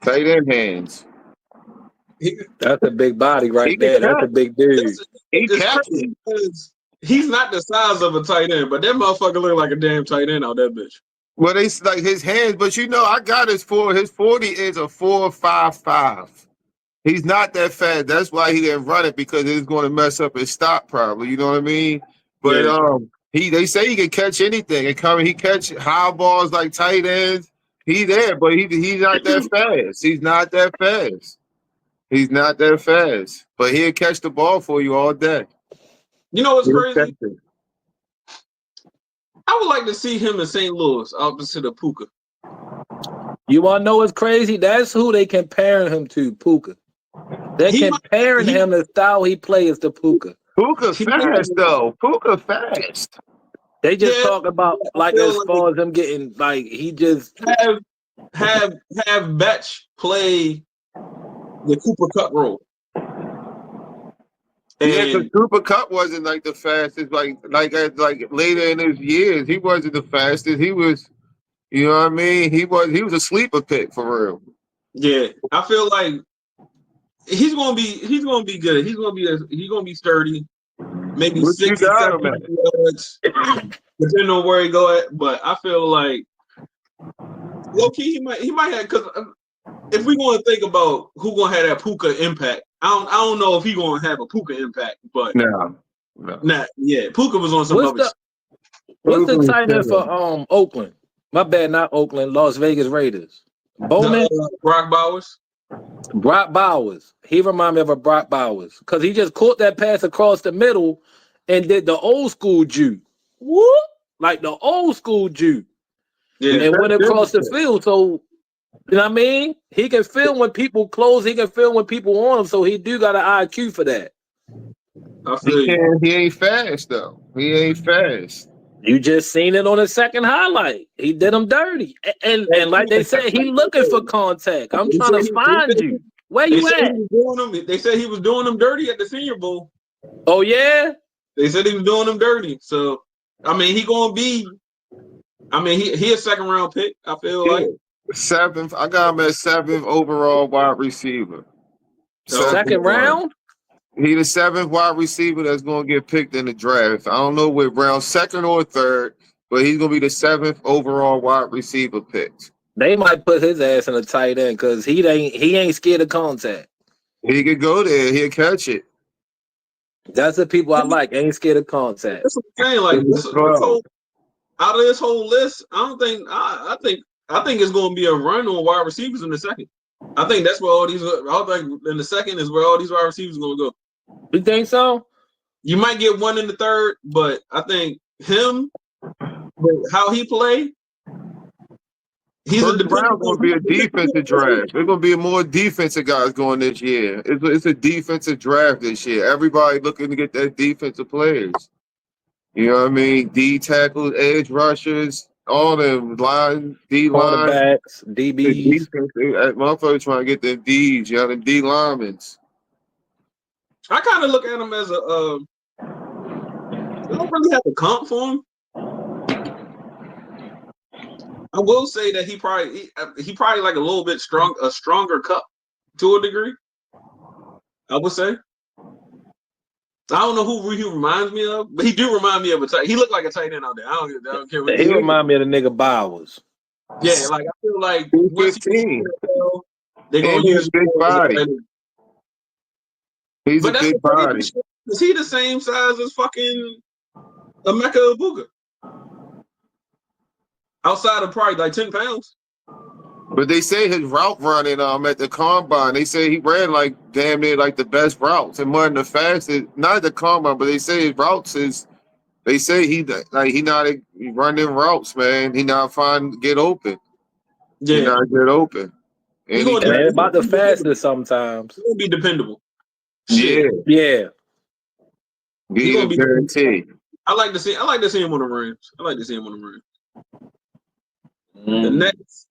Tight end hands. That's a big body right there. That's a big dude. It's crazy because he's not the size of a tight end, but that motherfucker look like a damn tight end out that bitch. Well, they like his hands, but I got his 40 is a 4.55. He's not that fast. That's why he didn't run it, because it's going to mess up his stop probably. You know what I mean? But they say he can catch anything. He catch high balls like tight ends. He there, but he's not that fast. He's not that fast. He's not that fast. But he'll catch the ball for you all day. You know what's crazy? I would like to see him in St. Louis opposite of Puka. You want to know what's crazy? That's who they comparing him to, Puka. They're comparing him the style he plays to Puka. Puka fast, though. Puka fast. They just talk about, like, as far as him getting, like, he just... Have Bech play the Cooper Cup role. Because Cooper Cup wasn't like the fastest, like later in his years, he wasn't the fastest. He was, you know what I mean? He was a sleeper pick for real. Yeah, I feel like he's gonna be good. He's gonna be sturdy. Maybe 60, 70 yards, depending on where he go at. But I feel like low key he might have, because if we want to think about who gonna have that Puka impact, I don't know if he gonna have a Puka impact, but Puka was on some other shit. What's the tight end for Oakland? My bad, not Oakland, Las Vegas Raiders. Bowman? Brock Bowers. Brock Bowers. He remind me of a Brock Bowers, because he just caught that pass across the middle and did the old school Jew. Whoop! Like the old school Jew. Yeah, and went across the field. So, you know what I mean? He can feel when people close. He can feel when people on him. So he do got an IQ for that. I feel he ain't fast, though. He ain't fast. You just seen it on the second highlight. He did him dirty. And like they said, he looking for contact. I'm trying to find you. Where you at? They said he was doing them dirty at the Senior Bowl. Oh, yeah? They said he was doing them dirty. So, I mean, he a second round pick, I feel like. 7th. I got him at 7th overall wide receiver. Second round? He the 7th wide receiver that's going to get picked in the draft. I don't know what round, 2nd or 3rd, but he's going to be the 7th overall wide receiver picked. They might put his ass in a tight end because he ain't scared of contact. He could go there. He'll catch it. That's the people I like. Ain't scared of contact. That's what I'm saying. Like out of this whole list, I think it's going to be a run on wide receivers in the second. I think that's where in the second is where all these wide receivers are going to go. You think so? You might get one in the third, but I think him, how he play, he's going to be a defensive draft. There's going to be more defensive guys going this year. It's a defensive draft this year. Everybody looking to get that defensive players. You know what I mean? D tackles, edge rushers, all them line, D line, quarterbacks, DBs. Motherfuckers trying to get them Ds. You know, them D linemen. I kind of look at him as I don't really have a comp for him. I will say that he probably like a little bit stronger Cup to a degree. I would say. I don't know who he reminds me of, but he do remind me of a tight. He looked like a tight end out there. I don't care. What he remind me of the nigga Bowers. Yeah, like I feel like 15. They're gonna use big body. He's a big body. Is he the same size as fucking Emeka Ibuka? Outside of probably like 10 pounds. But they say his route running at the combine, they say he ran like damn near like the best routes and one of the fastest. Not at the combine, but they say his routes is. They say he not running routes, man. He not get open. Yeah, he not get open. And he's about the fastest sometimes. He'll be dependable. Yeah. He's gonna be guaranteed. I like to see him on the Rams. The next